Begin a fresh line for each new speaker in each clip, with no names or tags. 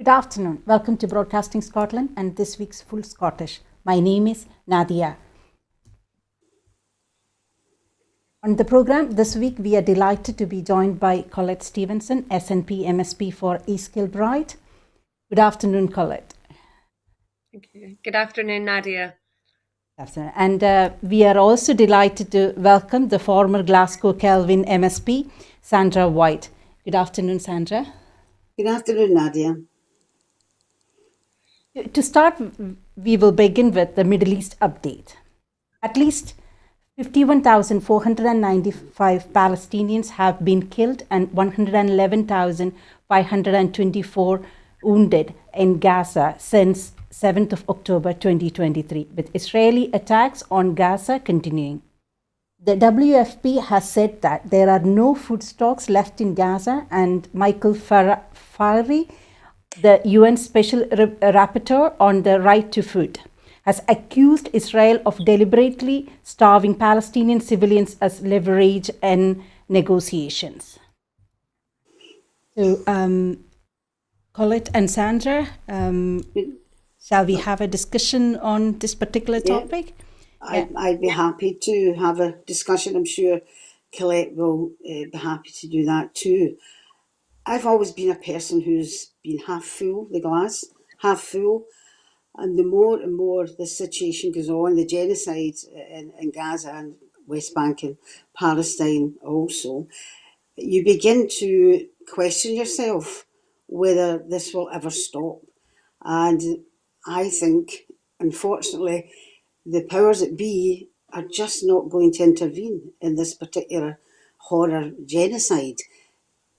Good afternoon. Welcome to Broadcasting Scotland and this week's Full Scottish. My name is Nadia. On the program this week, we are delighted to be joined by Collette Stevenson, SNP MSP for East Kilbride. Good afternoon, Collette.
Okay. Good afternoon, Nadia.
And we are also delighted to welcome the former Glasgow Kelvin MSP, Sandra White. Good afternoon, Sandra.
Good afternoon, Nadia.
To start, we will begin with the Middle East update. At least 51,495 Palestinians have been killed and 111,524 wounded in Gaza since 7th of October 2023, with Israeli attacks on Gaza continuing. The WFP has said that there are no food stocks left in Gaza, and Michael Fahey, the UN Special Rapporteur on the Right to Food, has accused Israel of deliberately starving Palestinian civilians as leverage in negotiations. So, Collette and Sandra, shall we have a discussion on this particular topic?
I'd be happy to have a discussion. I'm sure Collette will be happy to do that too. I've always been a person who's been half full, the glass, half full. And the more and more the situation goes on, the genocide in Gaza and West Bank and Palestine also, you begin to question yourself whether this will ever stop. And I think, unfortunately, the powers that be are just not going to intervene in this particular horror genocide.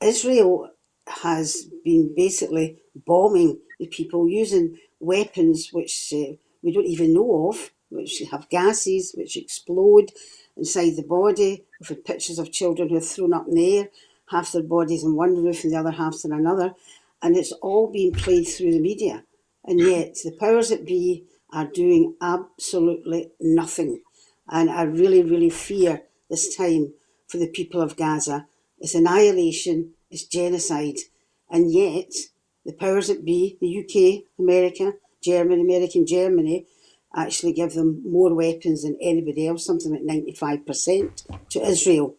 Israel has been basically bombing the people using weapons which we don't even know of, which have gases which explode inside the body. We've had pictures of children who are thrown up in the air, half their bodies in one roof and the other half in another, and it's all being played through the media. And yet the powers that be are doing absolutely nothing. And I really, really fear this time for the people of Gaza. It's annihilation, it's genocide, and yet the powers that be, the UK, American Germany, actually give them more weapons than anybody else, something like 95% to Israel.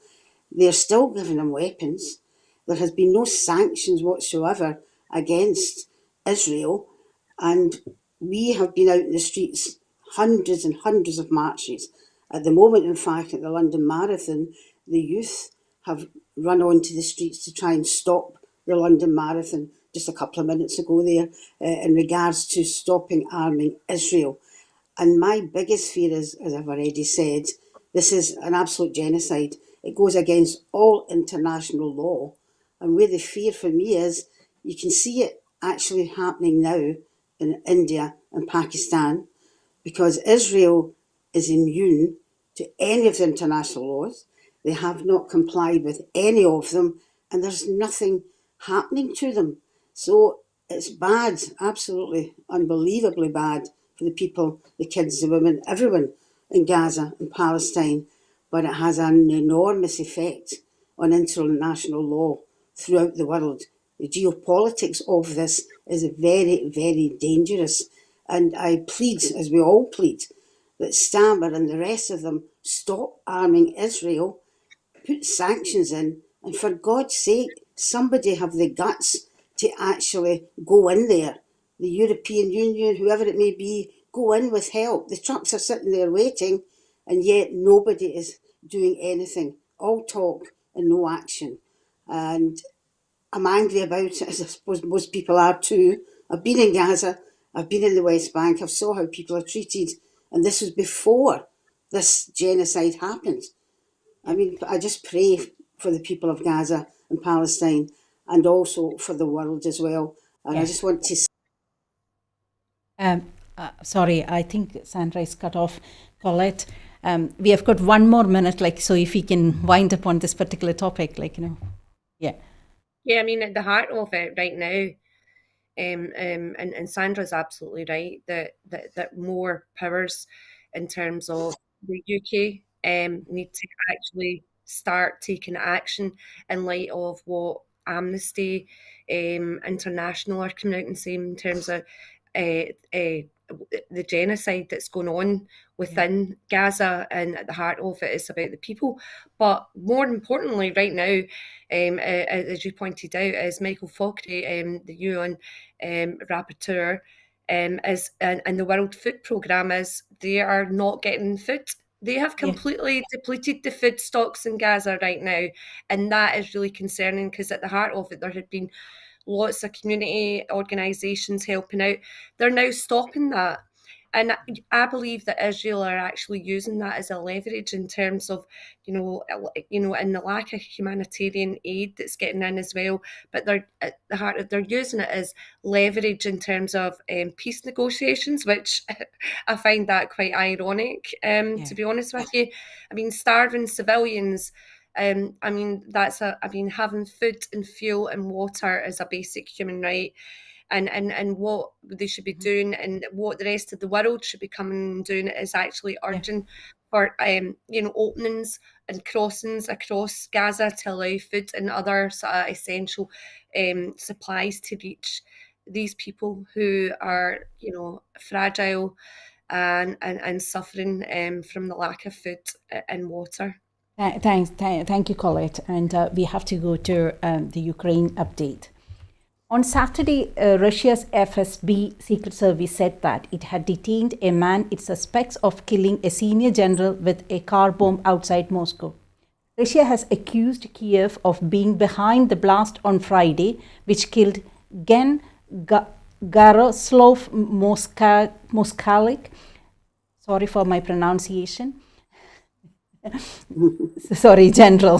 They're still giving them weapons. There has been no sanctions whatsoever against Israel, and we have been out in the streets, hundreds and hundreds of marches. At the moment, in fact, at the London Marathon, the youth have run onto the streets to try and stop the London Marathon just a couple of minutes ago there in regards to stopping arming Israel. And my biggest fear is, as I've already said, this is an absolute genocide. It goes against all international law. And where the fear for me is, you can see it actually happening now in India and Pakistan, because Israel is immune to any of the international laws. They have not complied with any of them, and there's nothing happening to them. So it's bad, absolutely unbelievably bad for the people, the kids, the women, everyone in Gaza and Palestine. But it has an enormous effect on international law throughout the world. The geopolitics of this is very, very dangerous. And I plead, as we all plead, that Stammer and the rest of them stop arming Israel, put sanctions in, and for God's sake, somebody have the guts to actually go in there. The European Union, whoever it may be, go in with help. The trucks are sitting there waiting, and yet nobody is doing anything. All talk and no action. And I'm angry about it, as I suppose most people are too. I've been in Gaza, I've been in the West Bank, I've saw how people are treated, and this was before this genocide happened. I mean, I just pray for the people of Gaza and Palestine, and also for the world as well. And I just want to
sorry, I think Sandra is cut off. Collette, we have got one more minute, so if we can wind up on this particular topic, yeah.
Yeah, I mean, at the heart of it right now, and Sandra's absolutely right that more powers in terms of the UK need to actually start taking action in light of what Amnesty International are coming out and saying in terms of the genocide that's going on within Gaza, and at the heart of it is about the people. But more importantly, right now, as you pointed out, is Michael Fogarty, the UN rapporteur, is and the World Food Programme is they are not getting food. They have completely depleted the food stocks in Gaza right now, and that is really concerning because at the heart of it, there had been lots of community organisations helping out. They're now stopping that. And I believe that Israel are actually using that as a leverage in terms of, and the lack of humanitarian aid that's getting in as well. But they're at the heart of, they're using it as leverage in terms of peace negotiations, which I find that quite ironic. To be honest with you, I mean, starving civilians. Having food and fuel and water is a basic human right, and what they should be doing and what the rest of the world should be coming and doing is actually urging for openings and crossings across Gaza to allow food and other sort of essential supplies to reach these people who are fragile and suffering from the lack of food and water.
Thank you, Collette. And we have to go to the Ukraine update. On Saturday, Russia's FSB Secret Service said that it had detained a man it suspects of killing a senior general with a car bomb outside Moscow. Russia has accused Kiev of being behind the blast on Friday, which killed Gen Garoslav Moskalik. Sorry for my pronunciation. Sorry, General.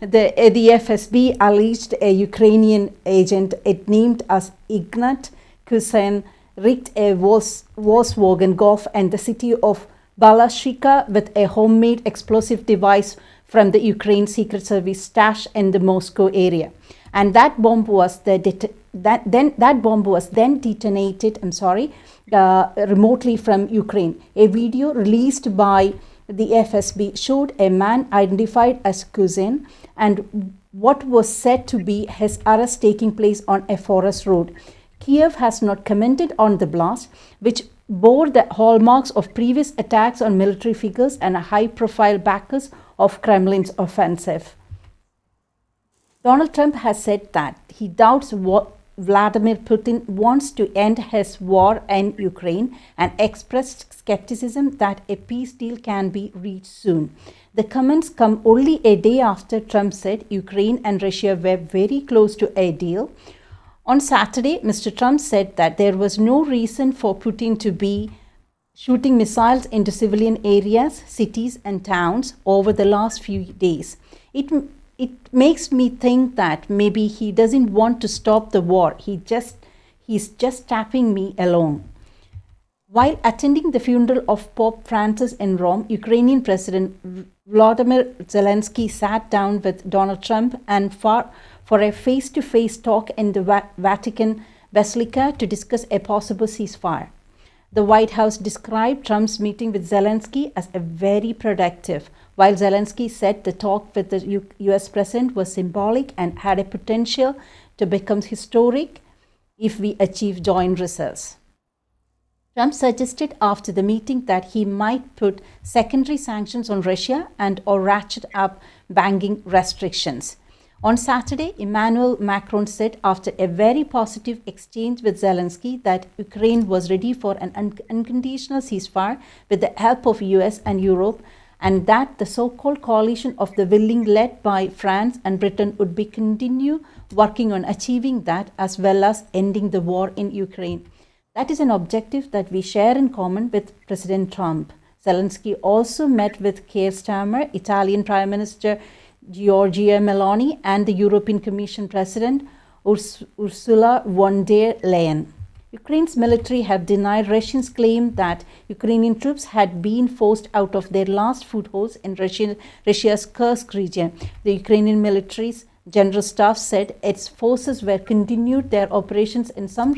The FSB alleged a Ukrainian agent it named as Ignat Kusen rigged a Volkswagen Golf and the city of Balashika with a homemade explosive device from the Ukraine Secret Service stash in the Moscow area, and that bomb was then detonated. Remotely from Ukraine. A video released by the FSB showed a man identified as Kuzen and what was said to be his arrest taking place on a forest road. Kiev has not commented on the blast, which bore the hallmarks of previous attacks on military figures and high-profile backers of Kremlin's offensive. Donald Trump has said that he doubts what Vladimir Putin wants to end his war in Ukraine and expressed skepticism that a peace deal can be reached soon. The comments come only a day after Trump said Ukraine and Russia were very close to a deal. On Saturday, Mr. Trump said that there was no reason for Putin to be shooting missiles into civilian areas, cities, and towns over the last few days. It makes me think that maybe he doesn't want to stop the war. He's just tapping me along. While attending the funeral of Pope Francis in Rome, Ukrainian President Volodymyr Zelensky sat down with Donald Trump and for a face-to-face talk in the Vatican Basilica to discuss a possible ceasefire. The White House described Trump's meeting with Zelensky as a very productive, while Zelensky said the talk with the US president was symbolic and had a potential to become historic if we achieve joint results. Trump suggested after the meeting that he might put secondary sanctions on Russia and or ratchet up banking restrictions. On Saturday, Emmanuel Macron said after a very positive exchange with Zelensky that Ukraine was ready for an unconditional ceasefire with the help of US and Europe, and that the so-called coalition of the willing led by France and Britain would be continue working on achieving that as well as ending the war in Ukraine. That is an objective that we share in common with President Trump. Zelensky also met with Keir Starmer, Italian Prime Minister Giorgia Meloni, and the European Commission President Ursula von der Leyen. Ukraine's military have denied Russians' claim that Ukrainian troops had been forced out of their last footholds in Russia's Kursk region. The Ukrainian military's General Staff said its forces were continued their operations in some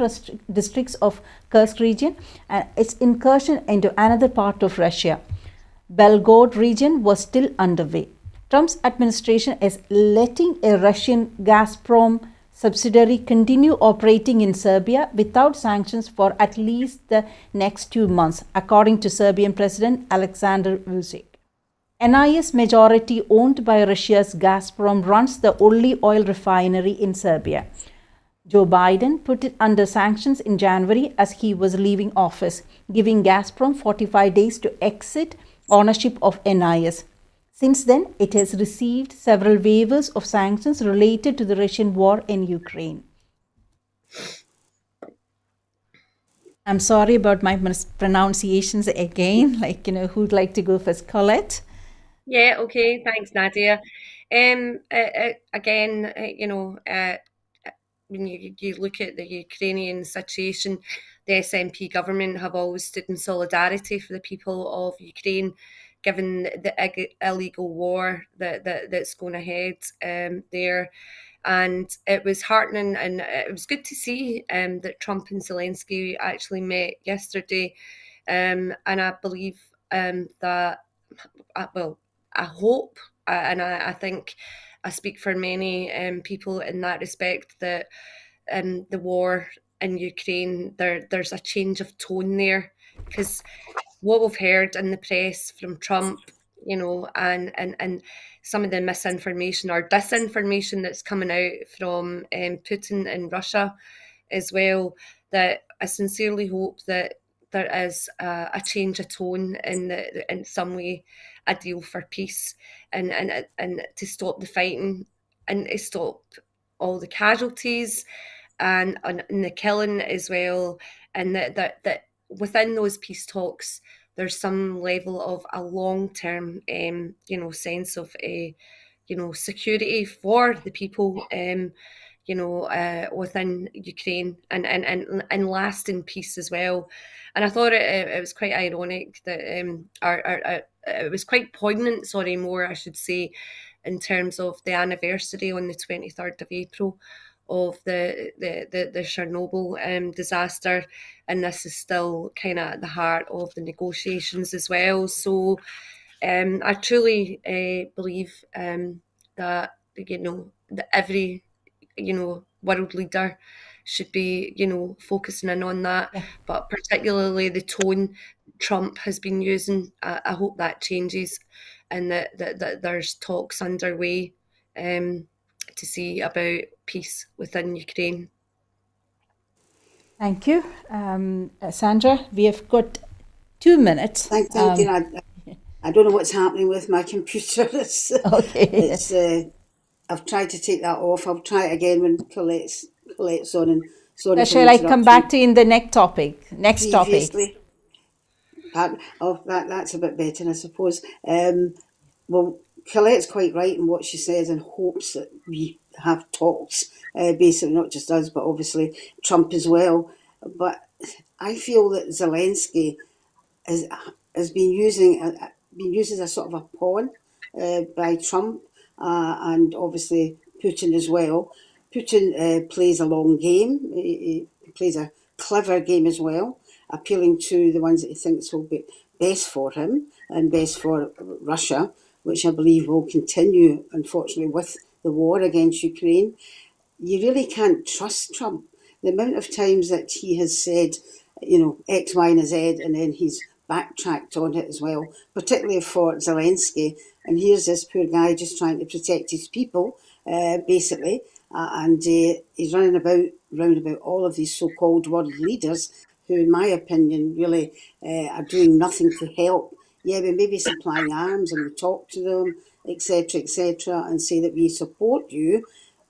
districts of Kursk region and its incursion into another part of Russia. Belgorod region was still underway. Trump's administration is letting a Russian Gazprom subsidiary continue operating in Serbia without sanctions for at least the next 2 months, according to Serbian President Aleksandar Vučić. NIS, majority owned by Russia's Gazprom, runs the only oil refinery in Serbia. Joe Biden put it under sanctions in January as he was leaving office, giving Gazprom 45 days to exit ownership of NIS. Since then, it has received several waivers of sanctions related to the Russian war in Ukraine. I'm sorry about my mispronunciations again. Who'd like to go first? Collette?
Yeah, okay, thanks, Nadia. Again, when you look at the Ukrainian situation, the SNP government have always stood in solidarity for the people of Ukraine, given the illegal war that's going ahead there. And it was heartening, and it was good to see that Trump and Zelensky actually met yesterday. And I believe that, I hope, and I think I speak for many people in that respect, that the war in Ukraine, there's a change of tone there, because what we've heard in the press from Trump, and some of the misinformation or disinformation that's coming out from Putin in Russia as well, that I sincerely hope that there is a change of tone in some way, a deal for peace, and to stop the fighting and to stop all the casualties and the killing as well, and that within those peace talks there's some level of a long-term sense of security for the people within Ukraine, and lasting peace as well. And I thought it was quite ironic that it was quite poignant, more I should say, in terms of the anniversary on the 23rd of April of the Chernobyl disaster, and this is still kind of at the heart of the negotiations as well. So I truly believe that that every world leader should be focusing in on that, but particularly the tone Trump has been using. I hope that changes, and that there's talks underway to see about peace within Ukraine.
Thank you. Sandra, we have got 2 minutes.
Thank you. I don't know what's happening with my computer.
Okay.
I've tried to take that off. I'll try it again when Colette's on. And sorry,
Shall I come back to you in the next topic?
Previously. That's a bit better, I suppose. Well, Colette's quite right in what she says, and hopes that we have talks, basically not just us, but obviously Trump as well. But I feel that Zelensky has been used as a sort of a pawn by Trump, and obviously Putin as well. Putin plays a long game. He plays a clever game as well, appealing to the ones that he thinks will be best for him and best for Russia, which I believe will continue, unfortunately, with the war against Ukraine. You really can't trust Trump. The amount of times that he has said, X, Y, and Z, and then he's backtracked on it as well, particularly for Zelensky. And here's this poor guy just trying to protect his people, basically, and he's running round about all of these so-called world leaders who, in my opinion, really are doing nothing to help. Yeah, we may be supplying arms and we talk to them, etc., and say that we support you,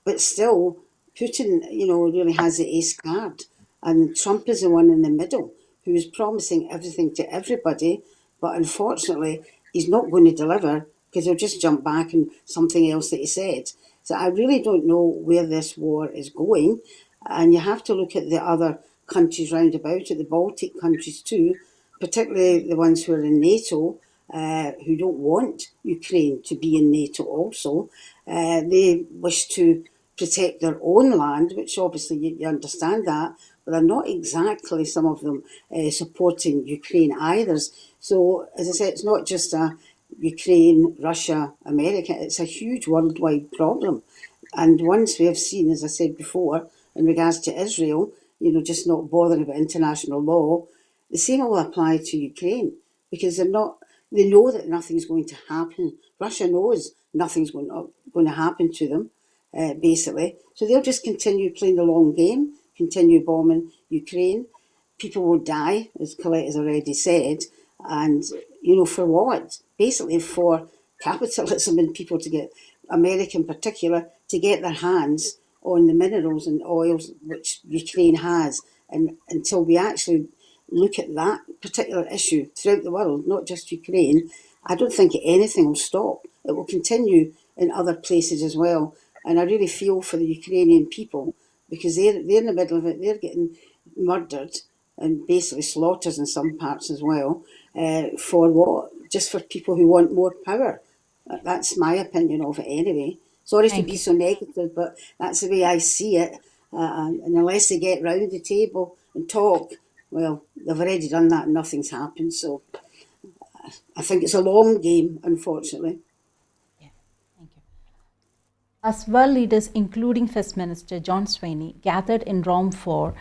but still, Putin, really has the ace card, and Trump is the one in the middle who is promising everything to everybody, but unfortunately, he's not going to deliver because he'll just jump back on something else that he said. So I really don't know where this war is going, and you have to look at the other countries round about it, the Baltic countries too, particularly the ones who are in NATO, who don't want Ukraine to be in NATO also. They wish to protect their own land, which obviously you understand that, but they're not exactly, some of them, supporting Ukraine either. So, as I said, it's not just a Ukraine, Russia, America. It's a huge worldwide problem. And once we have seen, as I said before, in regards to Israel, just not bothering about international law, the same will apply to Ukraine because they know that nothing's going to happen. Russia knows nothing's going to happen to them, basically. So they'll just continue playing the long game, continue bombing Ukraine. People will die, as Collette has already said, and for what? Basically for capitalism and people to get, America in particular, to get their hands on the minerals and oils which Ukraine has. And until we actually look at that particular issue throughout the world, not just Ukraine, I don't think anything will stop. It will continue in other places as well. And I really feel for the Ukrainian people because they're in the middle of it. They're getting murdered and basically slaughtered in some parts as well. For what? Just for people who want more power. That's my opinion of it anyway. Sorry to be so negative, but that's the way I see it. And unless they get round the table and talk, well, they've already done that and nothing's happened. So I think it's a long game, unfortunately.
Yeah, thank you. As world leaders, including First Minister John Swaney, gathered in Rome for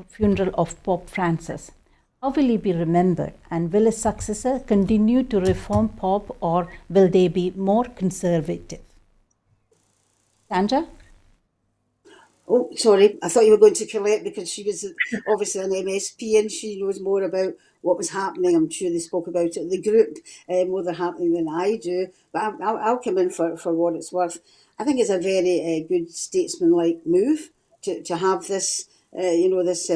funeral of Pope Francis, how will he be remembered, and will his successor continue to reform Pope, or will they be more conservative? Sandra?
Oh, sorry. I thought you were going to Collette because she was obviously an MSP and she knows more about what was happening. I'm sure they spoke about it in the group more than happening than I do. But I'll come in for what it's worth. I think it's a very good statesman-like move to have this, this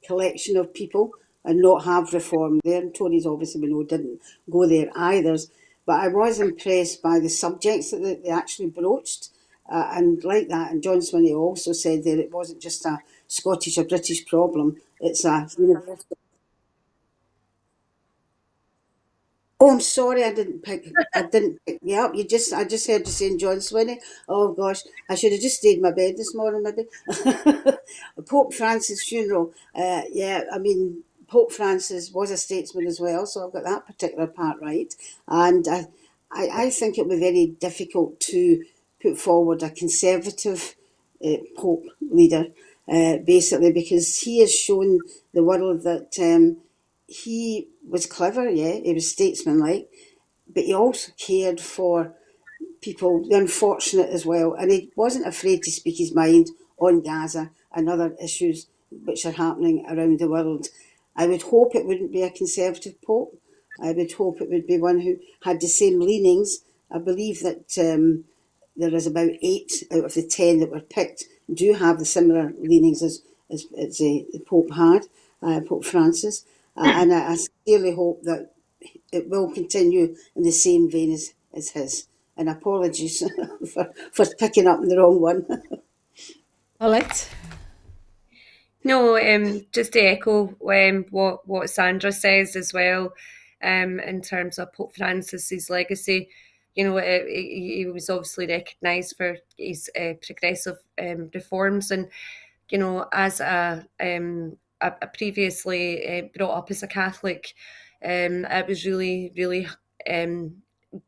collection of people and not have reform there. And Tories obviously we know didn't go there either. But I was impressed by the subjects that they actually broached. And like that, and John Swinney also said that it wasn't just a Scottish or British problem, it's a universal. Oh, I'm sorry, I didn't pick you up. I just heard you saying John Swinney. Oh gosh, I should have just stayed in my bed this morning, maybe. Pope Francis' funeral. Yeah, I mean, Pope Francis was a statesman as well, so I've got that particular part right. And I think it would be very difficult to put forward a conservative Pope leader, basically, because he has shown the world that he was clever, yeah, he was statesmanlike, but he also cared for people, the unfortunate as well, and he wasn't afraid to speak his mind on Gaza and other issues which are happening around the world. I would hope it wouldn't be a conservative pope. I would hope it would be one who had the same leanings. I believe that there is about 8 out of the 10 that were picked do have the similar leanings as the Pope had, Pope Francis. And I sincerely hope that it will continue in the same vein as his. And apologies for picking up the wrong one.
Collette?
No, just to echo what Sandra says as well, in terms of Pope Francis's legacy. He was obviously recognised for his progressive reforms, and as a previously brought up as a Catholic, it was really, really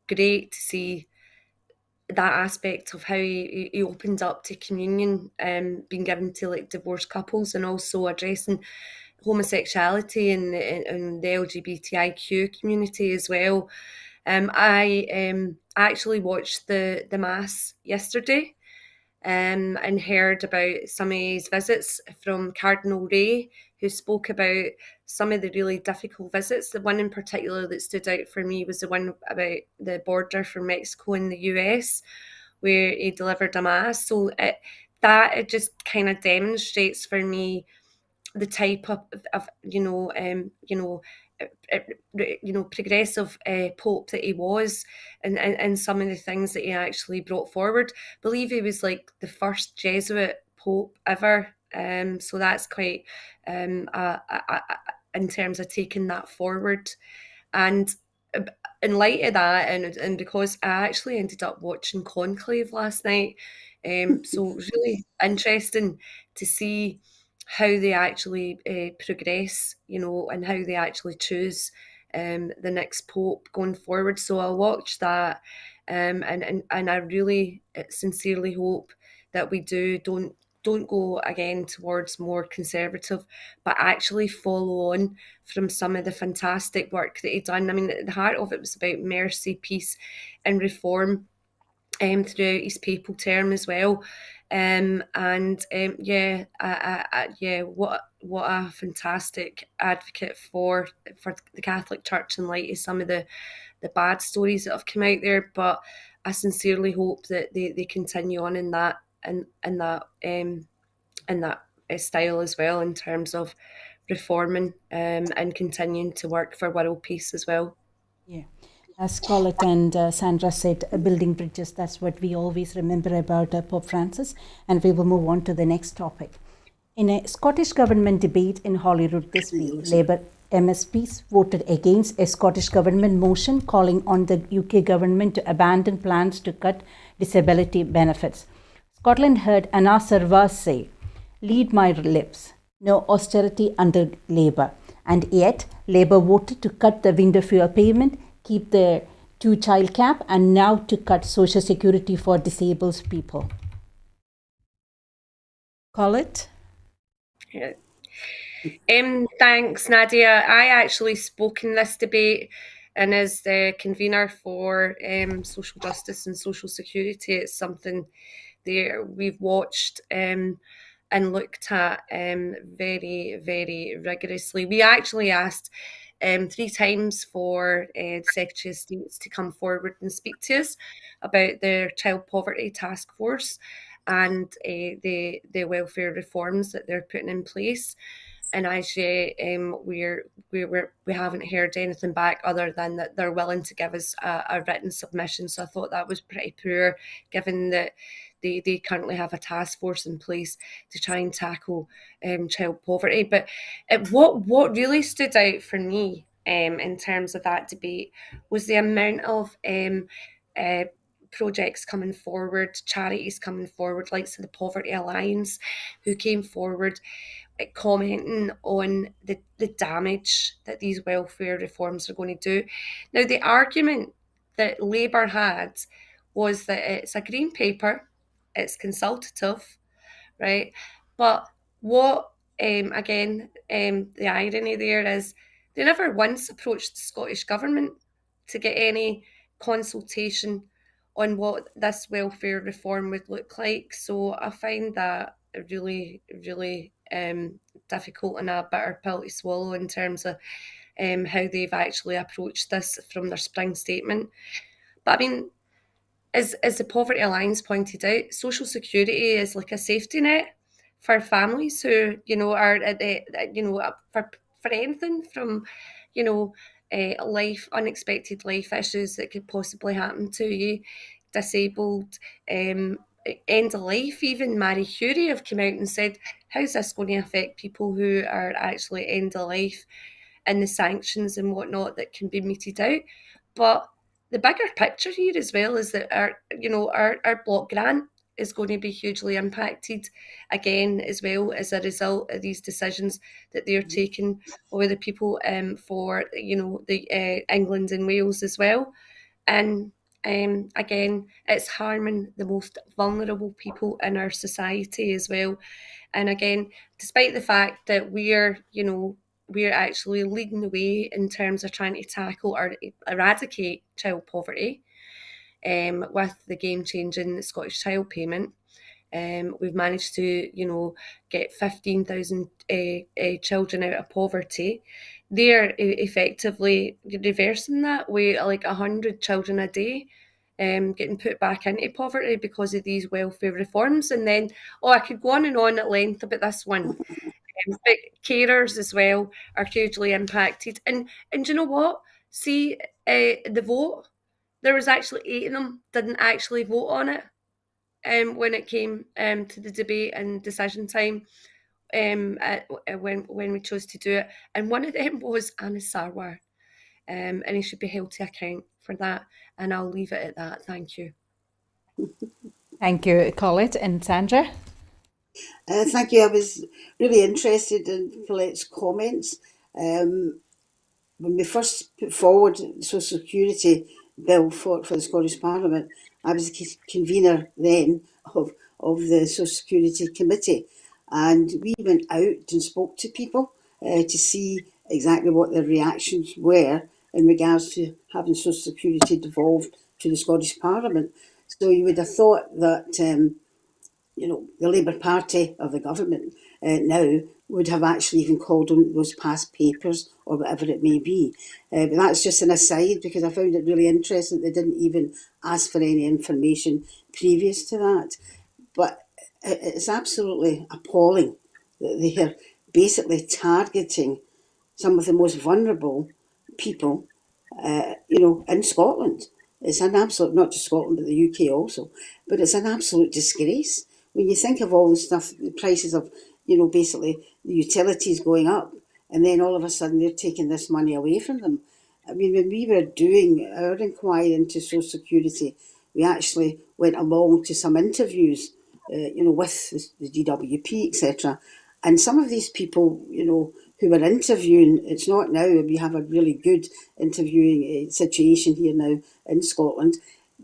great to see that aspect of how he opened up to communion being given to like divorced couples, and also addressing homosexuality and the LGBTIQ community as well. I actually watched the mass yesterday, and heard about some of his visits from Cardinal Ray, who spoke about some of the really difficult visits. The one in particular that stood out for me was the one about the border from Mexico and the US, where he delivered a mass. So it just kind of demonstrates for me the type of progressive pope that he was, and some of the things that he actually brought forward. I believe he was like the first Jesuit pope ever, so that's quite in terms of taking that forward. And in light of that, and because I actually ended up watching Conclave last night, so it was really interesting to see how they actually progress, and how they actually choose the next Pope going forward. So I'll watch that, and I really sincerely hope that we don't go again towards more conservative, but actually follow on from some of the fantastic work that he'd done. I mean, the heart of it was about mercy, peace, and reform throughout his papal term as well. What a fantastic advocate for the Catholic Church in light of some of the bad stories that have come out there. But I sincerely hope that they continue on in that style as well, in terms of reforming and continuing to work for world peace as well.
Yeah. As Collette and Sandra said, building bridges, that's what we always remember about Pope Francis. And we will move on to the next topic. In a Scottish government debate in Holyrood this week, Labour MSPs voted against a Scottish government motion calling on the UK government to abandon plans to cut disability benefits. Scotland heard Anna Sarwar say, "Lead my lips, no austerity under Labour." And yet, Labour voted to cut the window fuel payment, keep the 2-child cap, and now to cut social security for disabled people. Collette?
Yeah. Thanks, Nadia. I actually spoke in this debate, and as the convener for social justice and social security, it's something there we've watched and looked at very, very rigorously. We actually asked 3 times for the Secretary of State to come forward and speak to us about their child poverty task force and the welfare reforms that they're putting in place. And as yet, we haven't heard anything back other than that they're willing to give us a written submission. So I thought that was pretty poor, given that they currently have a task force in place to try and tackle child poverty. But what really stood out for me in terms of that debate was the amount of projects coming forward, charities coming forward, like the Poverty Alliance, who came forward commenting on the damage that these welfare reforms are going to do. Now, the argument that Labour had was that it's a green paper, it's consultative, right? But what, the irony there is they never once approached the Scottish Government to get any consultation on what this welfare reform would look like. So I find that really, really difficult and a bitter pill to swallow in terms of how they've actually approached this from their spring statement. But I mean, as the Poverty Alliance pointed out, social security is like a safety net for families who, are at the, for anything from, unexpected life issues that could possibly happen to you, disabled, end of life. Even Marie Curie have come out and said, how's this going to affect people who are actually end of life, and the sanctions and whatnot that can be meted out. But the bigger picture here as well is that our block grant is going to be hugely impacted again as well as a result of these decisions that they're taking over the people for the England and Wales as well. And again, it's harming the most vulnerable people in our society as well. And again, despite the fact that we're actually leading the way in terms of trying to tackle or eradicate child poverty with the game-changing Scottish Child Payment. We've managed to, get 15,000 children out of poverty. They're effectively reversing that with like 100 children a day getting put back into poverty because of these welfare reforms. And then, I could go on and on at length about this one. But carers as well are hugely impacted. And do you know what? See, the vote, there was actually 8 of them didn't actually vote on it when it came to the debate and decision time when we chose to do it. And one of them was Anna Sarwar. And he should be held to account for that. And I'll leave it at that. Thank you.
Thank you, Collette and Sandra.
Thank you. I was really interested in Colette's comments. when we first put forward the Social Security bill for the Scottish Parliament, I was the convener then of the Social Security Committee, and we went out and spoke to people to see exactly what their reactions were in regards to having Social Security devolved to the Scottish Parliament. So you would have thought that the Labour Party of the government now would have actually even called on those past papers or whatever it may be. But that's just an aside, because I found it really interesting that they didn't even ask for any information previous to that. But it's absolutely appalling that they are basically targeting some of the most vulnerable people, in Scotland. It's an absolute, not just Scotland, but the UK also, but it's an absolute disgrace. When you think of all the stuff, the prices of, basically the utilities going up, and then all of a sudden they're taking this money away from them. I mean, when we were doing our inquiry into Social Security, we actually went along to some interviews, with the DWP, etc. And some of these people, who were interviewing, it's not now, we have a really good interviewing situation here now in Scotland.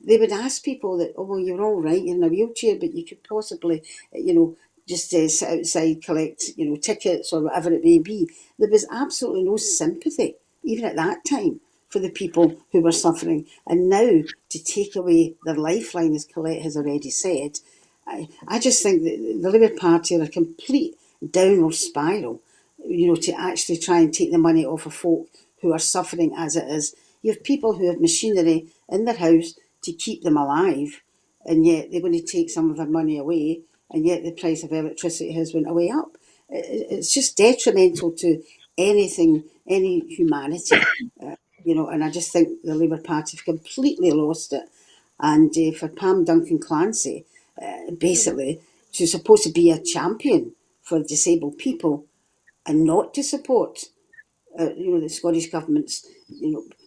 They would ask people that, oh, well, you're all right, you're in a wheelchair, but you could possibly, just sit outside, collect, tickets or whatever it may be. There was absolutely no sympathy, even at that time, for the people who were suffering. And now to take away their lifeline, as Collette has already said, I just think that the Labour Party are a complete downward spiral, to actually try and take the money off of folk who are suffering as it is. You have people who have machinery in their house to keep them alive, and yet they're going to take some of their money away, and yet the price of electricity has went way up. It's just detrimental to anything, any humanity, and I just think the Labour Party have completely lost it. And for Pam Duncan Clancy, basically, she's supposed to be a champion for disabled people and not to support, the Scottish Government's,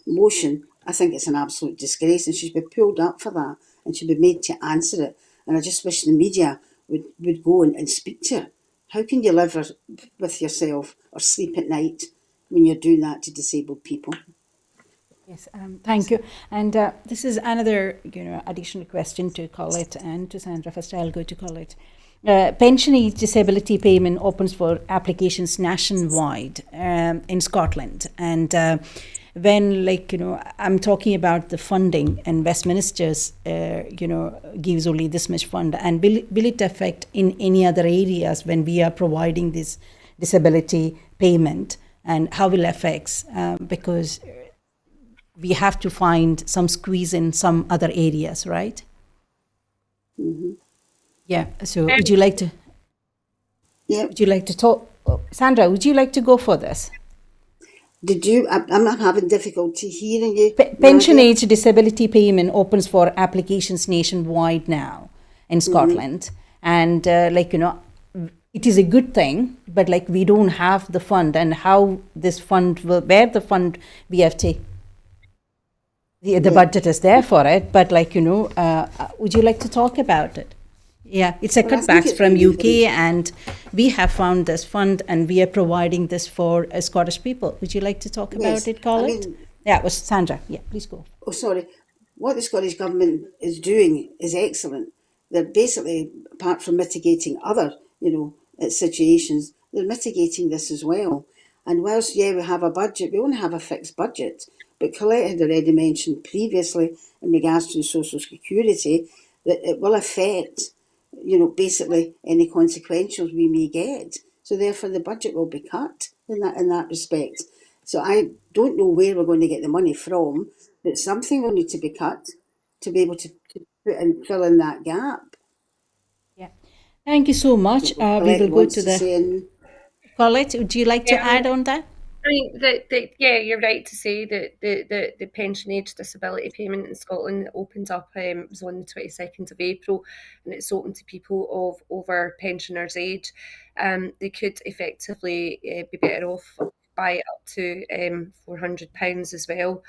motion. I think it's an absolute disgrace, and she's been pulled up for that, and she'll be made to answer it. And I just wish the media would go and speak to her. How can you live with yourself or sleep at night when you're doing that to disabled people?
Yes, thank you. And this is another, additional question to Collette and to Sandra. First, I'll go to Collette. Pension age disability payment opens for applications nationwide in Scotland. And when, I'm talking about the funding, and Westminster's, gives only this much fund. And will it affect in any other areas when we are providing this disability payment? And how will it affect? Because we have to find some squeeze in some other areas, right?
Mm-hmm.
Yeah. So would you like to?
Yeah.
Would you like to talk, Sandra? Would you like to go for this?
Did you? I'm having difficulty hearing you.
Pension age disability payment opens for applications nationwide now in Scotland, and it is a good thing, but we don't have the fund, and how this fund will, where the fund we have taken. The budget is there for it, but would you like to talk about it? Yeah, it's a cutbacks from UK, and we have found this fund, and we are providing this for Scottish people. Would you like to talk about it, Collette? Yeah, it was Sandra. Yeah, please go.
Oh, sorry. What the Scottish Government is doing is excellent. They're basically, apart from mitigating other, situations, they're mitigating this as well. And whilst, we have a budget, we only have a fixed budget. But Collette had already mentioned previously, in regards to Social Security, that it will affect, basically any consequentials we may get. So therefore the budget will be cut in that respect. So I don't know where we're going to get the money from, but something will need to be cut to be able to put and fill in that gap.
Yeah. Thank you so much. We will go to the... Collette, would you like to add on that?
I mean, you're right to say that the pension age disability payment in Scotland opens up, was on the 22nd of April, and it's open to people of over pensioners' age. They could effectively be better off by up to £400 as well.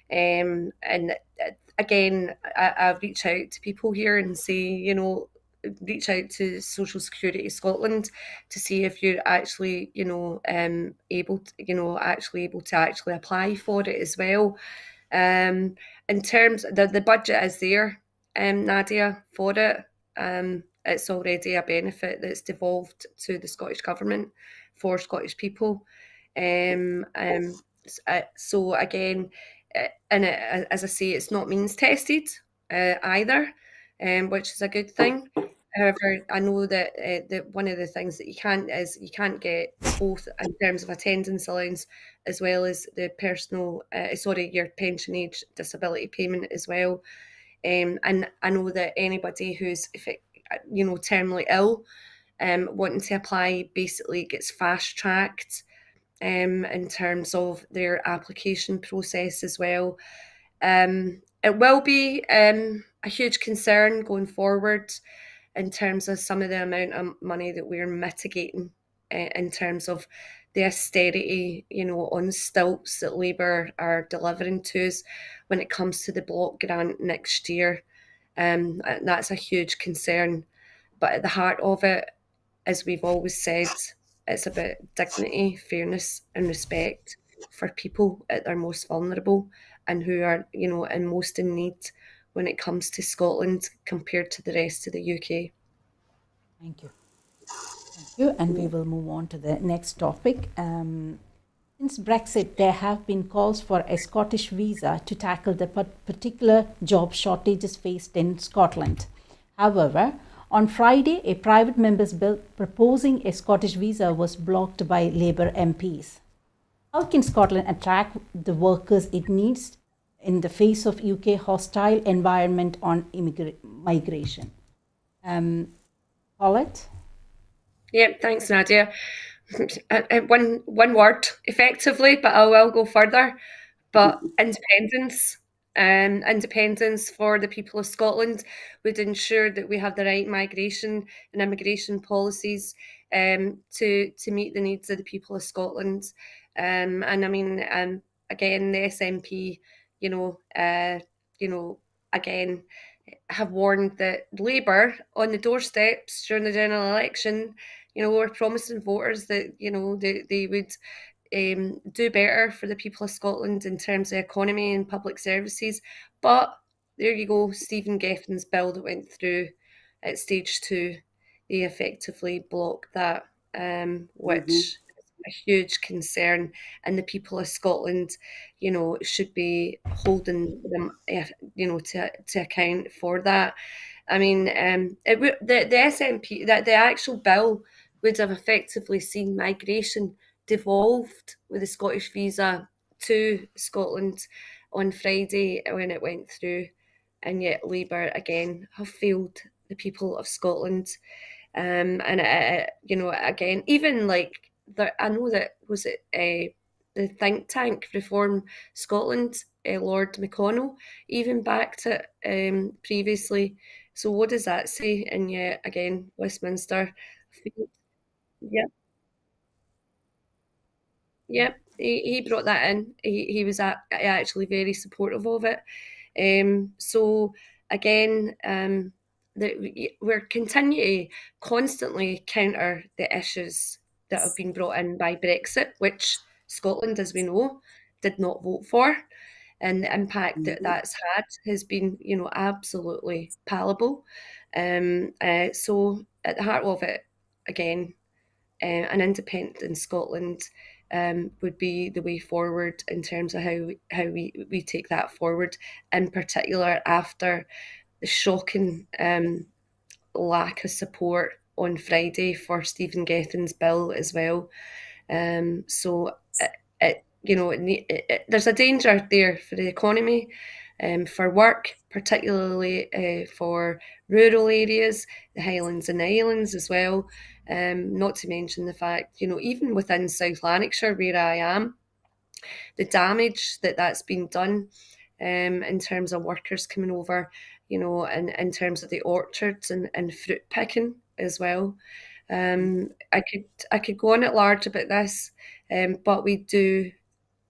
And again, I reach out to people here and say, reach out to Social Security Scotland to see if you're actually, able to, actually able to actually apply for it as well. In terms, the budget is there, Nadia, for it. It's already a benefit that's devolved to the Scottish Government for Scottish people. So again, and as I say, it's not means tested either, which is a good thing. However, I know that one of the things that you can't is you can't get both in terms of attendance allowance as well as the your pension age disability payment as well. And I know that anybody who's terminally ill, wanting to apply basically gets fast tracked in terms of their application process as well. It will be a huge concern going forward in terms of some of the amount of money that we're mitigating in terms of the austerity, on stilts that Labour are delivering to us when it comes to the block grant next year. That's a huge concern. But at the heart of it, as we've always said, it's about dignity, fairness, and respect for people at their most vulnerable and who are, in most in need when it comes to Scotland compared to the rest of the UK.
Thank you. Thank you. And we will move on to the next topic. Since Brexit, there have been calls for a Scottish visa to tackle the particular job shortages faced in Scotland. However, on Friday, a private member's bill proposing a Scottish visa was blocked by Labour MPs. How can Scotland attract the workers it needs in the face of UK hostile environment on migration? Collette?
Yeah, thanks, Nadia. One word, effectively, but I will go further. But independence. Independence for the people of Scotland would ensure that we have the right migration and immigration policies to meet the needs of the people of Scotland. And I mean, again, the SNP, again, have warned that Labour on the doorsteps during the general election, were promising voters that they would do better for the people of Scotland in terms of economy and public services. But there you go, Stephen Geffen's bill that went through at stage 2, they effectively blocked that, which is a huge concern, and the people of Scotland, should be holding them, to account for that. I mean, the SNP, that the actual bill would have effectively seen migration devolved with the Scottish visa to Scotland on Friday when it went through, and yet Labour again have failed the people of Scotland. And again, even like I know that was it the think tank Reform Scotland, Lord McConnell, even backed it previously. So what does that say? And yet again, Westminster. Yeah, yeah, he brought that in. He was actually very supportive of it. So again, we're continue to constantly counter the issues that have been brought in by Brexit, which Scotland, as we know, did not vote for, and the impact that that's had has been, absolutely palpable. So at the heart of it, again, an independent Scotland would be the way forward in terms of how we take that forward, in particular after the shocking lack of support on Friday for Stephen Geffen's bill as well. So there's a danger there for the economy, for work, particularly for rural areas, the Highlands and Islands as well. Not to mention the fact, even within South Lanarkshire, where I am, the damage that's been done in terms of workers coming over, and in terms of the orchards and fruit picking as well. I could go on at large about this, but we do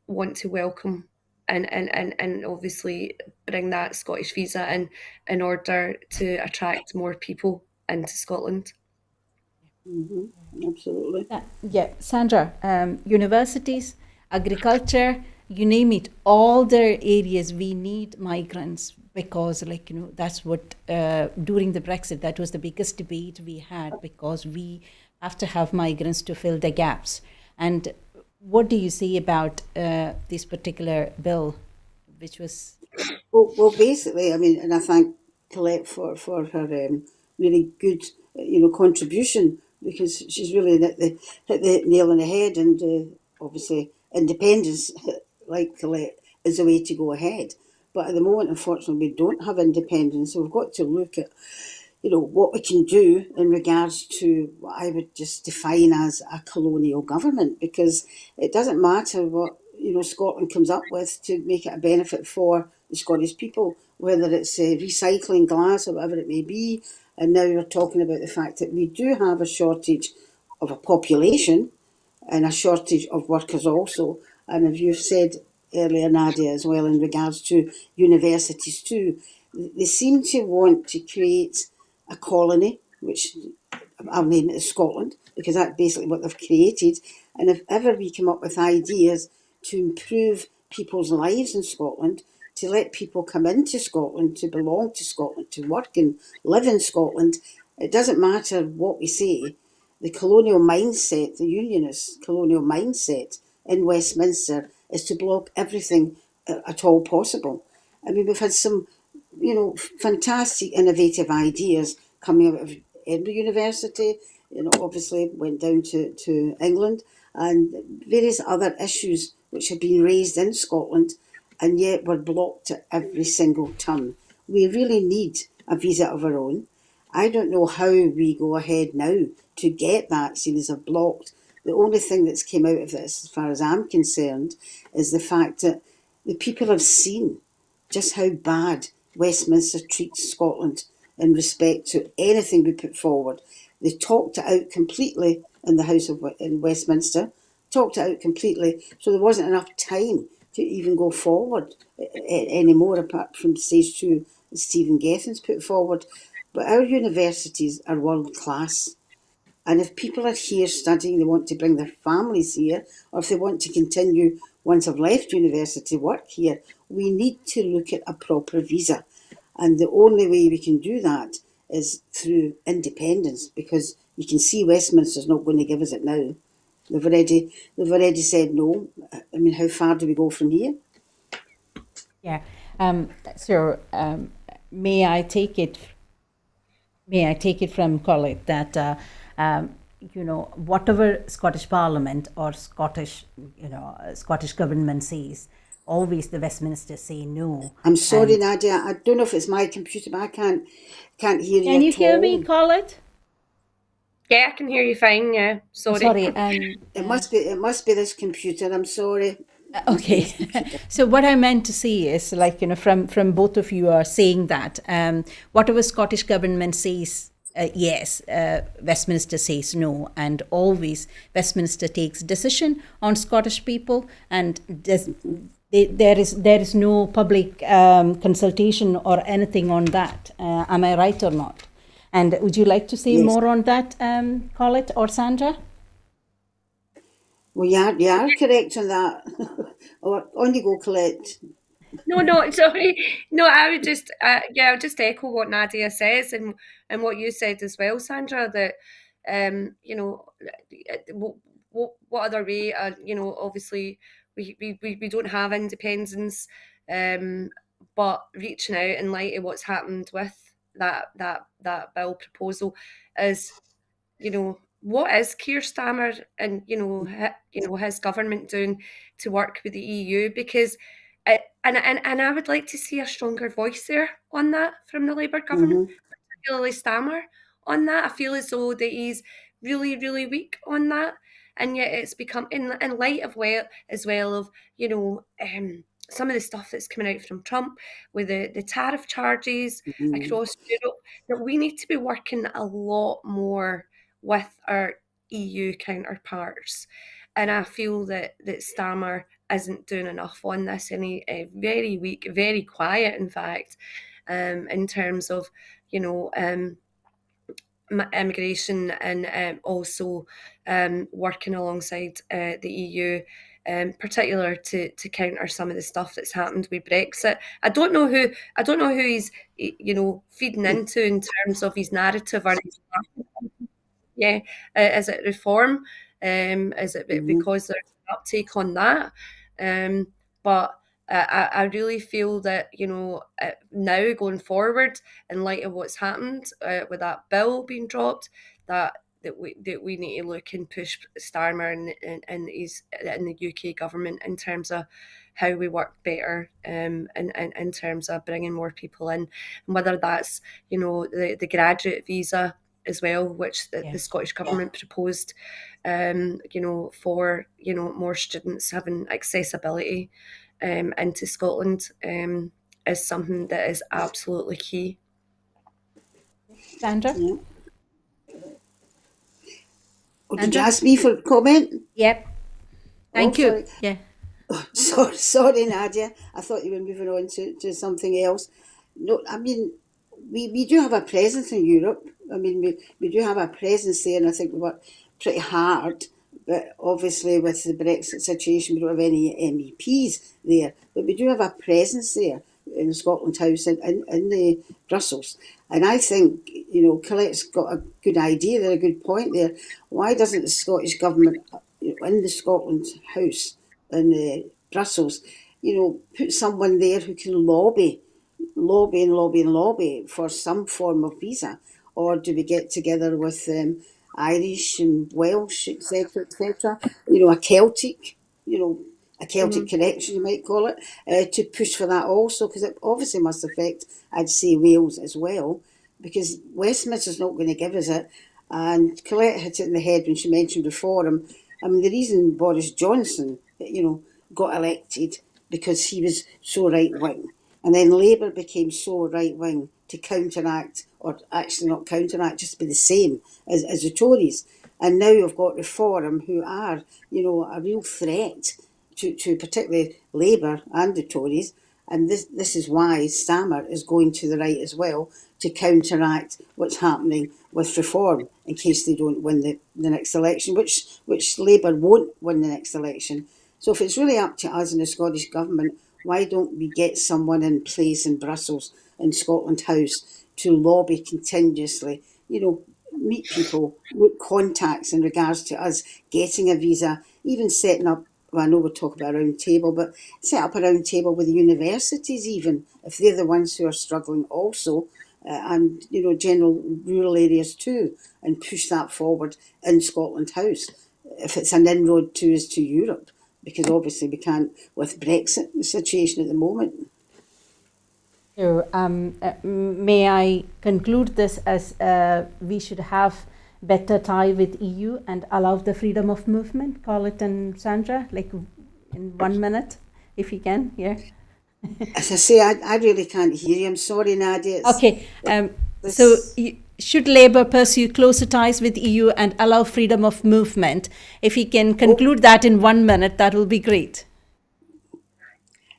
want to welcome and obviously bring that Scottish visa in order to attract more people into Scotland.
Absolutely.
Yeah, Sandra, universities, agriculture, you name it, all the areas we need migrants because, like, that's what during the Brexit, that was the biggest debate we had because we have to have migrants to fill the gaps. And what do you say about this particular bill, which was.
Well, basically, I mean, and I thank Collette for her really good, contribution, because she's really hit the nail on the head, and obviously independence, like Collette, is the way to go ahead. But at the moment, unfortunately, we don't have independence, so we've got to look at what we can do in regards to what I would just define as a colonial government, because it doesn't matter what Scotland comes up with to make it a benefit for the Scottish people, whether it's recycling glass or whatever it may be. And now we're talking about the fact that we do have a shortage of a population and a shortage of workers also. And as you've said earlier, Nadia, as well, in regards to universities too, they seem to want to create a colony, which I'll name it as Scotland, because that's basically what they've created. And if ever we come up with ideas to improve people's lives in Scotland, to let people come into Scotland, to belong to Scotland, to work and live in Scotland, it doesn't matter what we say. The colonial mindset, the unionist colonial mindset in Westminster is to block everything at all possible. I mean, we've had some, fantastic innovative ideas coming out of Edinburgh University, obviously went down to England, and various other issues which have been raised in Scotland, and yet were blocked at every single turn. We really need a visa of our own. I don't know how we go ahead now to get that, seeing as I've blocked. The only thing that's came out of this, as far as I'm concerned, is the fact that the people have seen just how bad Westminster treats Scotland in respect to anything we put forward. They talked it out completely in the House in Westminster, talked it out completely, so there wasn't enough time to even go forward anymore, apart from stage 2 that Stephen Gethin's put forward. But our universities are world class. And if people are here studying, they want to bring their families here, or if they want to continue once I've left university work here, we need to look at a proper visa. And the only way we can do that is through independence, because you can see Westminster's not going to give us it now. They've already said no. I mean, how far do we go from here?
Yeah. So may I take it? May I take it from Collette that whatever Scottish Parliament or Scottish government says, always the Westminster say no.
I'm sorry, Nadia. I don't know if it's my computer, but I can't hear you.
Can you
at
hear
all.
me, Collette?
Yeah, I can hear you fine. Yeah, sorry.
Sorry.
It must be this computer. I'm sorry.
Okay. So what I meant to say is, like, from both of you are saying that whatever Scottish government says, yes, Westminster says no, and always Westminster takes decision on Scottish people, and there is no public consultation or anything on that. Am I right or not? And would you like to say
Yes.
more on that, Collette or Sandra?
Well, you are correct on that. Or on you go, Collette.
No, sorry. No, I would just, I'll just echo what Nadia says and what you said as well, Sandra. That, what other way? Obviously, we don't have independence, but reaching out in light of what's happened with that bill proposal is, what is Keir Starmer and his government doing to work with the EU? Because and I would like to see a stronger voice there on that from the Labour government, particularly Starmer on that. I feel as though that he's really, really weak on that, and yet it's become in light of as well of some of the stuff that's coming out from Trump with the tariff charges across Europe, that we need to be working a lot more with our EU counterparts. And I feel that Starmer isn't doing enough on this, and he very weak, very quiet, in fact, in terms of immigration, and also working alongside the EU, particular to counter some of the stuff that's happened with Brexit. I don't know who he's feeding into in terms of his narrative, or his, yeah, is it reform? Is it because there's an uptake on that? But I really feel that now going forward, in light of what's happened with that bill being dropped, that we need to look and push Starmer and the UK government in terms of how we work better, in terms of bringing more people in, and whether that's the graduate visa as well, which the Scottish Government proposed, for more students having accessibility into Scotland, is something that is absolutely key.
Sandra?
Yeah. Oh, did you ask me for comment?
Yep. Thank you.
Sorry.
Yeah.
Sorry, Nadia. I thought you were moving on to something else. No, I mean, we do have a presence in Europe. I mean, we do have a presence there, and I think we work pretty hard. But obviously, with the Brexit situation, we don't have any MEPs there. But we do have a presence there in Scotland House and in the Brussels. And I think, Colette's got a good idea there, a good point there. Why doesn't the Scottish Government, in the Scotland House in Brussels, put someone there who can lobby for some form of visa? Or do we get together with Irish and Welsh, etc., etc., a Celtic, a Celtic connection, you might call it, to push for that also, because it obviously must affect, I'd say, Wales as well, because Westminster's not going to give us it. And Collette hit it in the head when she mentioned reform. I mean, the reason Boris Johnson, got elected because he was so right-wing. And then Labour became so right-wing to counteract, or actually not counteract, just be the same as the Tories. And now you've got Reform, who are, a real threat to particularly Labour and the Tories. And this is why Stammer is going to the right as well, to counteract what's happening with Reform in case they don't win the next election, which Labour won't win the next election. So if it's really up to us in the Scottish Government, why don't we get someone in place in Brussels, in Scotland House, to lobby continuously, meet people, make contacts in regards to us getting a visa, even setting up, well, I know we're talking about a round table, but set up a round table with the universities even, if they're the ones who are struggling also, and, general rural areas too, and push that forward in Scotland House, if it's an inroad to us to Europe, because obviously we can't, with Brexit, the situation at the moment.
So, may I conclude this as we should have better tie with EU and allow the freedom of movement? Collette and Sandra, like in 1 minute, if you can. Yeah.
As I say, I really can't hear you. I'm sorry, Nadia.
Okay. So, should Labour pursue closer ties with EU and allow freedom of movement? If you can conclude that in 1 minute, that will be great.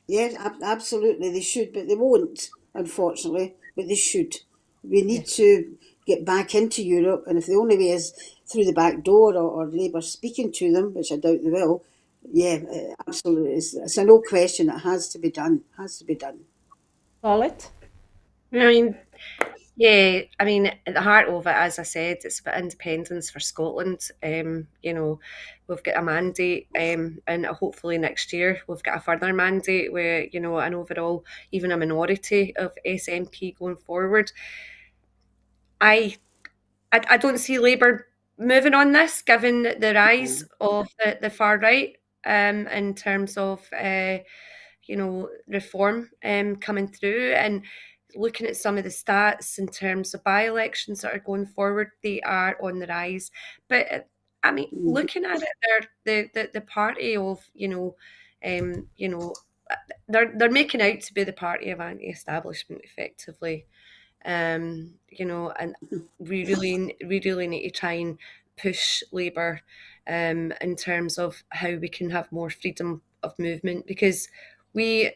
Yes, absolutely, they should, but they won't, unfortunately, but they should. We need to get back into Europe, and if the only way is through the back door, or Labour speaking to them, which I doubt they will, absolutely. It's a no question. It has to be done.
Collette?
I mean, yeah, I mean, at the heart of it, as I said, it's about independence for Scotland. We've got a mandate, and hopefully next year we've got a further mandate where, an overall, even a minority of SNP going forward. I don't see Labour moving on this, given the rise of the far right, in terms of reform coming through, and looking at some of the stats in terms of by-elections that are going forward, they are on the rise. But I mean, looking at it, they're the party of they're making out to be the party of anti-establishment, effectively. And we really need to try and push Labour in terms of how we can have more freedom of movement, because we,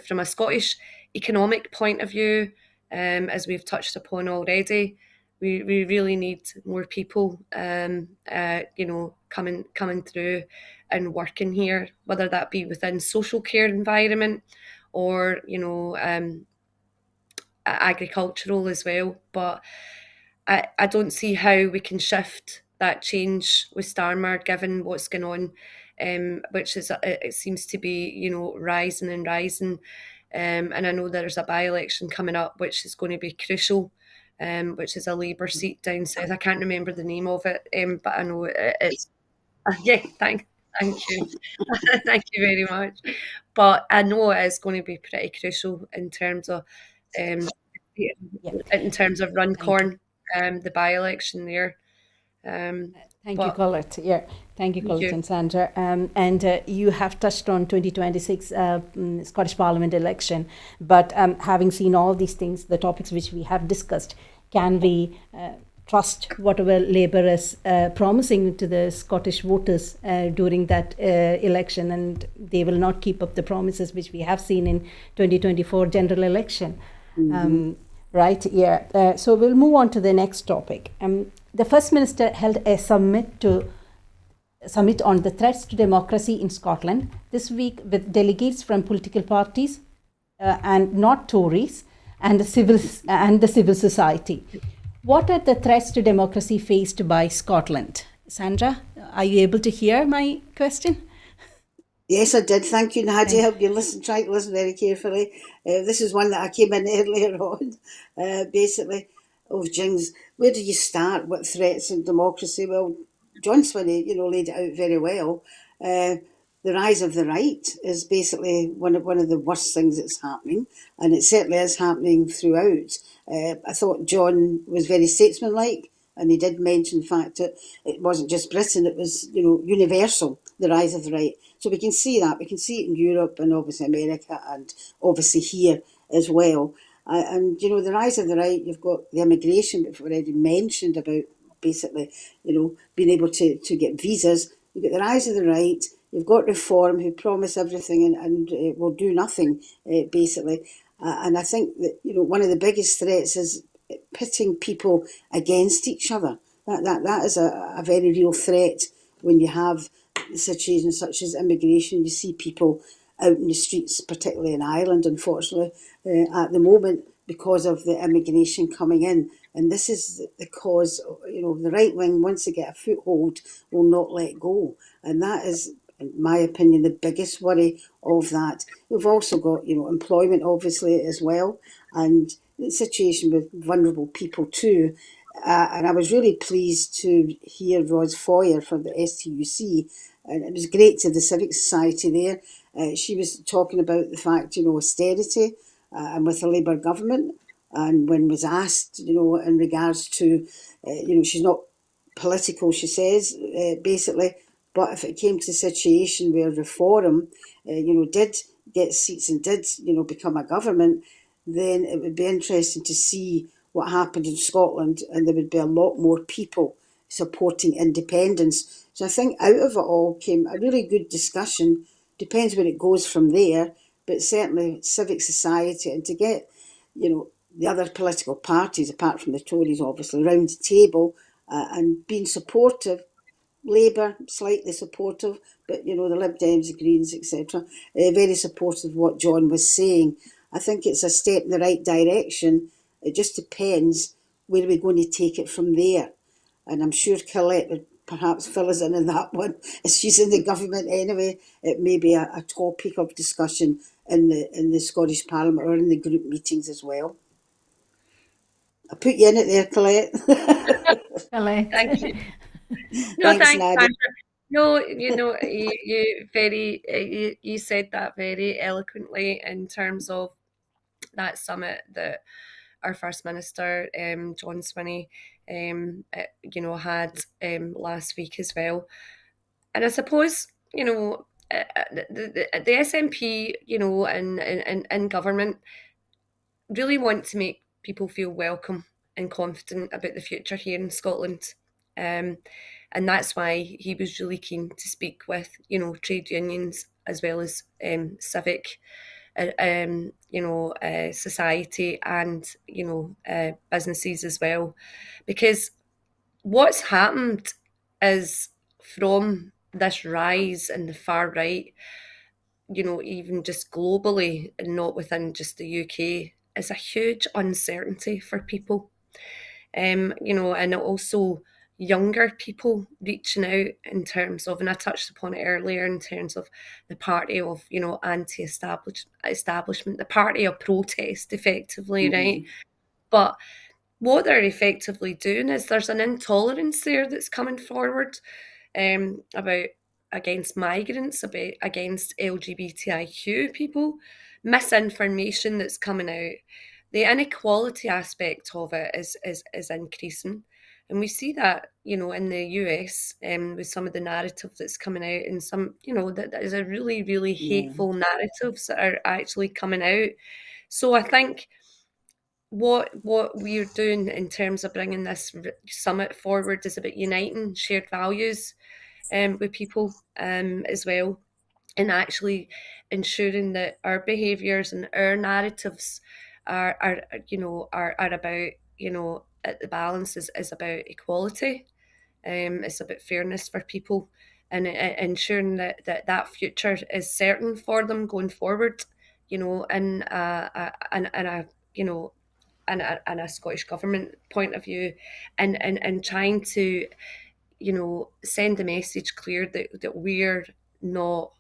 from a Scottish economic point of view, as we've touched upon already, we really need more people, coming through and working here, whether that be within social care environment or, agricultural as well. But I don't see how we can shift that change with Starmer given what's going on, which is it seems to be, rising and rising. And I know there's a by-election coming up, which is going to be crucial, which is a Labour seat down south. I can't remember the name of it, but I know it's yeah. Thank you, thank you very much. But I know it is going to be pretty crucial um,
Yeah.
in terms of
Thank you.
Runcorn, the by-election there. Um,
Thank you,
but
Collette. Yeah, thank you,
thank
Collette
you.
and Sandra. And you have touched on 2026 Scottish Parliament election. But having seen all these things, the topics which we have discussed, can we trust whatever Labour is promising to the Scottish voters during that election, and they will not keep up the promises which we have seen in 2024 general election? Right, yeah. So we'll move on to the next topic. The First Minister held a summit on the threats to democracy in Scotland this week with delegates from political parties and not Tories and the civil society. What are the threats to democracy faced by Scotland? Sandra, are you able to hear my question?
Yes, I did. Thank you, Nadia. I
Thank
hope you try to listen very carefully. This is one that I came in earlier on. Basically, oh, Jings, where do you start? What threats in democracy? Well, John Swinney, laid it out very well. Uh, the rise of the right is basically one of the worst things that's happening, and it certainly is happening throughout. I thought John was very statesmanlike, and he did mention the fact that it wasn't just Britain; it was universal. The rise of the right. So we can see that. We can see it in Europe and obviously America and obviously here as well. And the rise of the right. You've got the immigration, which we've already mentioned about basically, being able to get visas. You've got the rise of the right. You've got reform, who promise everything and will do nothing, basically. And I think that one of the biggest threats is pitting people against each other. That is a very real threat when you have situations such as immigration. You see people out in the streets, particularly in Ireland, unfortunately, at the moment because of the immigration coming in. And this is the cause, the right wing, once they get a foothold, will not let go. And that is, in my opinion, the biggest worry of that. We've also got, employment, obviously, as well, and the situation with vulnerable people too. And I was really pleased to hear Ros Foyer from the STUC, and it was great to the Civic Society there. She was talking about the fact, austerity and with the Labour government, and when was asked, in regards to, she's not political, she says, basically, but if it came to a situation where reform, did get seats and did, become a government, then it would be interesting to see what happened in Scotland, and there would be a lot more people supporting independence. So I think out of it all came a really good discussion. Depends where it goes from there, but certainly civic society, and to get, the other political parties, apart from the Tories, obviously, round the table and being supportive. Labour, slightly supportive, but the Lib Dems, the Greens, etc., very supportive of what John was saying. I think it's a step in the right direction. It just depends where we're going to take it from there. And I'm sure Collette would perhaps fill us in on that one. As she's in the government anyway, it may be a topic of discussion in the Scottish Parliament or in the group meetings as well. I put you in it there, Collette.
Thank you. No,
Thanks,
thanks,
Nadia.
Sandra. No, you said that very eloquently in terms of that summit that our First Minister, John Swinney, had last week as well. And I suppose, the SNP, in government really want to make people feel welcome and confident about the future here in Scotland. And that's why he was really keen to speak with, trade unions as well as civic society and, businesses as well. Because what's happened is, from this rise in the far right, even just globally and not within just the UK, is a huge uncertainty for people. And also younger people reaching out in terms of, and I touched upon it earlier, in terms of the party of, establishment, the party of protest, effectively, right? But what they're effectively doing is, there's an intolerance there that's coming forward, about against migrants, about against LGBTIQ people, misinformation that's coming out. The inequality aspect of it is increasing. And we see that, in the US, with some of the narrative that's coming out, and some, that is a really, really hateful narratives that are actually coming out. So I think what we're doing in terms of bringing this summit forward is about uniting shared values, with people, as well, and actually ensuring that our behaviours and our narratives are about, the balance is about equality. It's about fairness for people, and ensuring that future is certain for them going forward, and a you know and a Scottish Government point of view, and trying to, send a message clear that we're not,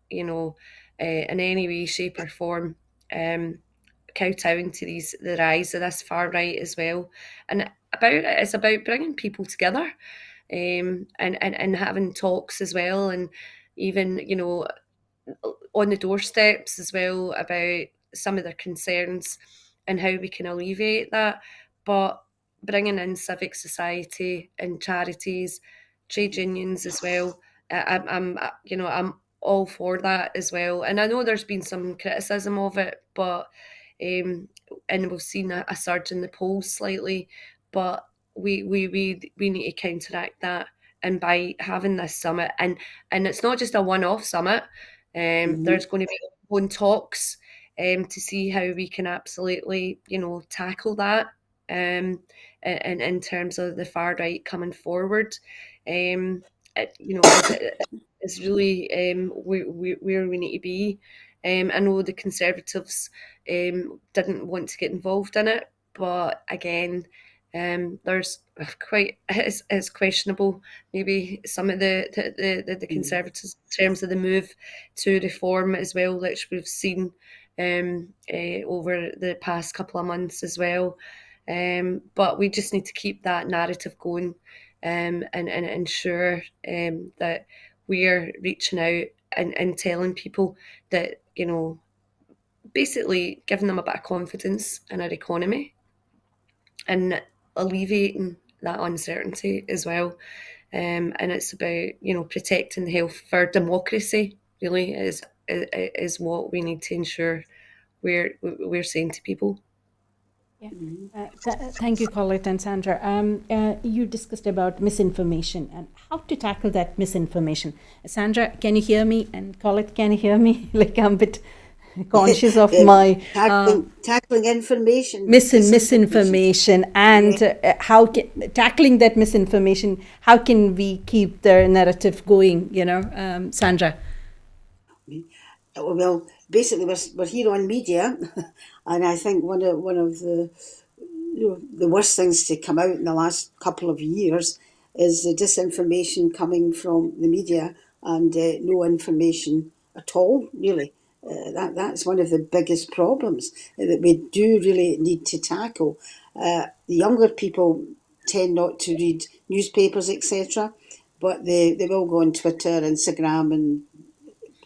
in any way, shape, or form, kowtowing to the rise of this far right as well. And it's about bringing people together, and having talks as well, and even, on the doorsteps as well, about some of their concerns and how we can alleviate that. But bringing in civic society and charities, trade unions as well, I'm all for that as well. And I know there's been some criticism of it, but and we've seen a surge in the polls slightly, but we need to counteract that. And by having this summit, and it's not just a one-off summit, there's going to be ongoing talks, to see how we can absolutely, tackle that, in terms of the far right coming forward. It, you know, is really, where we need to be. I know the Conservatives, didn't want to get involved in it, but again, there's quite it's questionable, maybe some of the Conservatives, in terms of the move to reform as well, which we've seen, over the past couple of months as well. But we just need to keep that narrative going, and ensure, that we're reaching out, and telling people that, basically giving them a bit of confidence in our economy, and alleviating that uncertainty as well. And it's about, protecting the health for democracy, really, is what we need to ensure we're saying to people.
Yeah. Thank you, Collette and Sandra. You discussed about misinformation and how to tackle that misinformation. Sandra, can you hear me? And Collette, can you hear me? Like, I'm a bit conscious of my
tackling information,
misinformation, and tackling that misinformation. How can we keep the narrative going? Sandra.
Well, basically, we're here on media, and I think one of the worst things to come out in the last couple of years is the disinformation coming from the media, and no information at all, really. That's one of the biggest problems that we do really need to tackle. The younger people tend not to read newspapers, etc., but they will go on Twitter, Instagram, and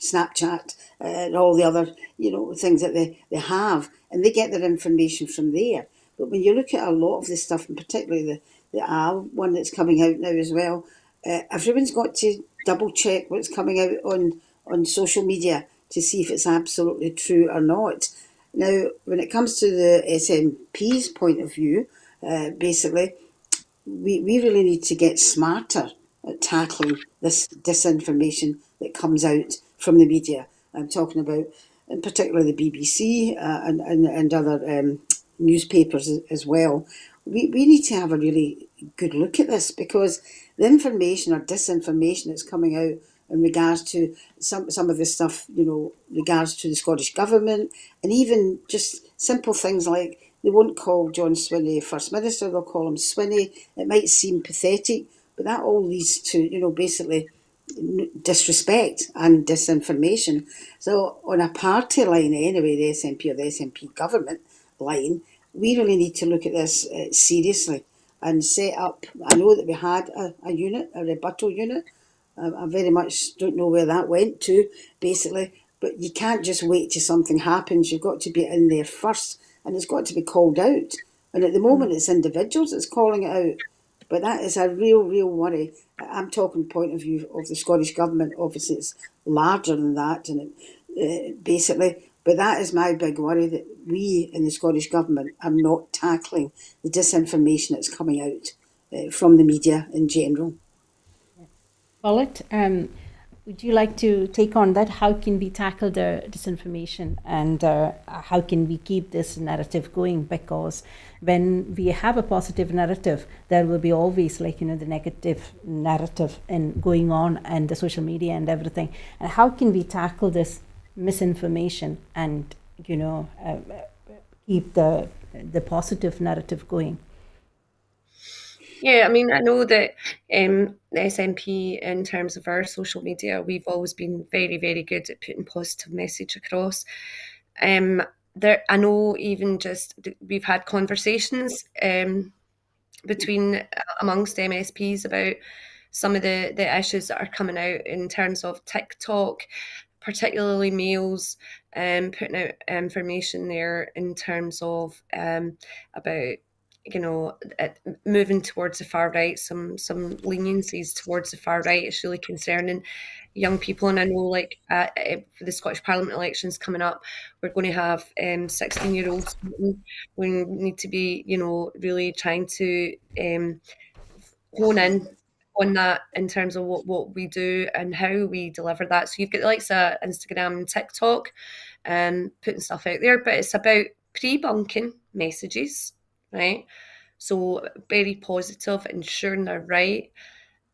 Snapchat, and all the other, things that they have, and they get their information from there. But when you look at a lot of this stuff, and particularly the AL one that's coming out now as well, everyone's got to double check what's coming out on social media to see if it's absolutely true or not. Now, when it comes to the SNP's point of view, basically, we really need to get smarter at tackling this disinformation that comes out from the media. I'm talking about and particularly the BBC and other newspapers as well, we need to have a really good look at this, because the information or disinformation that's coming out in regards to some of this stuff, regards to the Scottish Government, and even just simple things like they won't call John Swinney First Minister, they'll call him Swinney. It might seem pathetic, but that all leads to, basically disrespect and disinformation. So on a party line anyway, the SNP or the SNP government line, we really need to look at this seriously and set up. I know that we had a unit, a rebuttal unit. I very much don't know where that went to, basically. But you can't just wait till something happens. You've got to be in there first, and it's got to be called out. And at the moment, it's individuals that's calling it out. But that is a real, real worry. I'm talking point of view of the Scottish Government. Obviously, it's larger than that, and basically. But that is my big worry, that we in the Scottish Government are not tackling the disinformation that's coming out from the media in general.
Collette, would you like to take on that? How can we tackle the disinformation, and how can we keep this narrative going? Because when we have a positive narrative, there will be always the negative narrative and going on, and the social media and everything. And how can we tackle this misinformation and keep the positive narrative going?
Yeah, I mean, I know that the SNP, in terms of our social media, we've always been very, very good at putting positive message across. I know even just we've had conversations amongst MSPs about some of the issues that are coming out in terms of TikTok, particularly males, putting out information there in terms of about moving towards the far right, some leniencies towards the far right. It's really concerning young people. And I know for the Scottish Parliament elections coming up, we're going to have 16-year-olds. We need to be really trying to hone in on that in terms of what we do and how we deliver that. So you've got the likes of Instagram and TikTok putting stuff out there, but it's about pre-bunking messages, right? So very positive, ensuring they're right,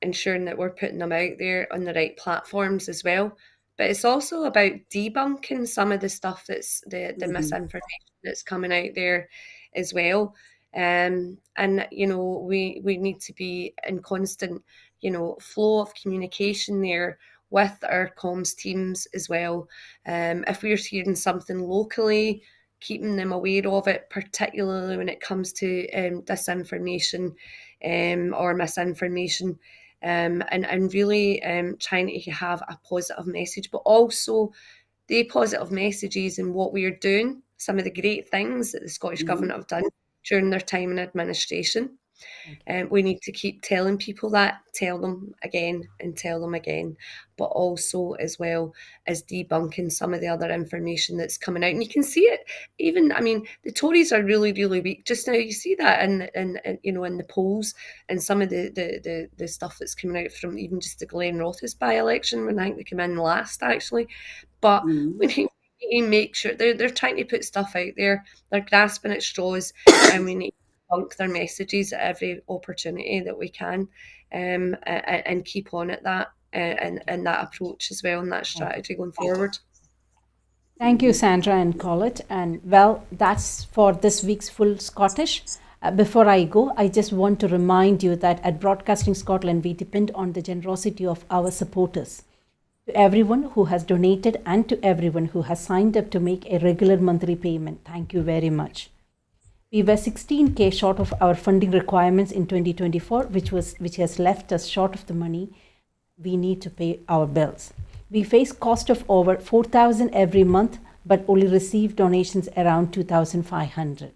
ensuring that we're putting them out there on the right platforms as well. But it's also about debunking some of the stuff that's the misinformation that's coming out there as well. And we need to be in constant flow of communication there with our comms teams as well. If we're hearing something locally, keeping them aware of it, particularly when it comes to disinformation or misinformation, and really trying to have a positive message, but also the positive messages and what we are doing, some of the great things that the Scottish Government have done during their time in administration. We need to keep telling people that, tell them again and tell them again, but also as well as debunking some of the other information that's coming out. And you can see it even, I mean, the Tories are really, really weak just now. You see that in the polls and some of the stuff that's coming out from even just the Glen Rothes by-election, when I think they came in last, actually. But we need to make sure they're trying to put stuff out there. They're grasping at straws, and we need to debunk their messages at every opportunity that we can, and keep on at that and that approach as well, and that strategy going forward.
Thank you, Sandra and Collette. And well, that's for this week's Full Scottish. Before I go, I just want to remind you that at Broadcasting Scotland, we depend on the generosity of our supporters. To everyone who has donated and to everyone who has signed up to make a regular monthly payment, thank you very much. We were 16K short of our funding requirements in 2024, which has left us short of the money we need to pay our bills. We face cost of over 4,000 every month, but only receive donations around 2,500.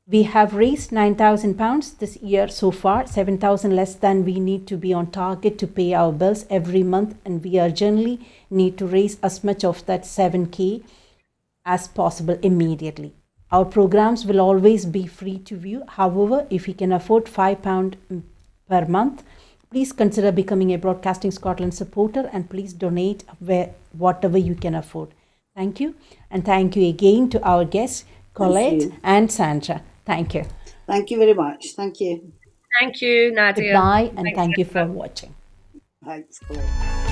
We have raised £9,000 this year so far, 7,000 less than we need to be on target to pay our bills every month, and we urgently need to raise as much of that 7K as possible immediately. Our programs will always be free to view. However, if you can afford £5 per month, please consider becoming a Broadcasting Scotland supporter, and please donate whatever you can afford. Thank you. And thank you again to our guests, Collette
you.
and Sandra. Thank you.
Thank you very much. Thank you.
Thank you, Nadia.
Goodbye, and
Thanks,
thank you for
everyone.
watching.
Thanks, Colette.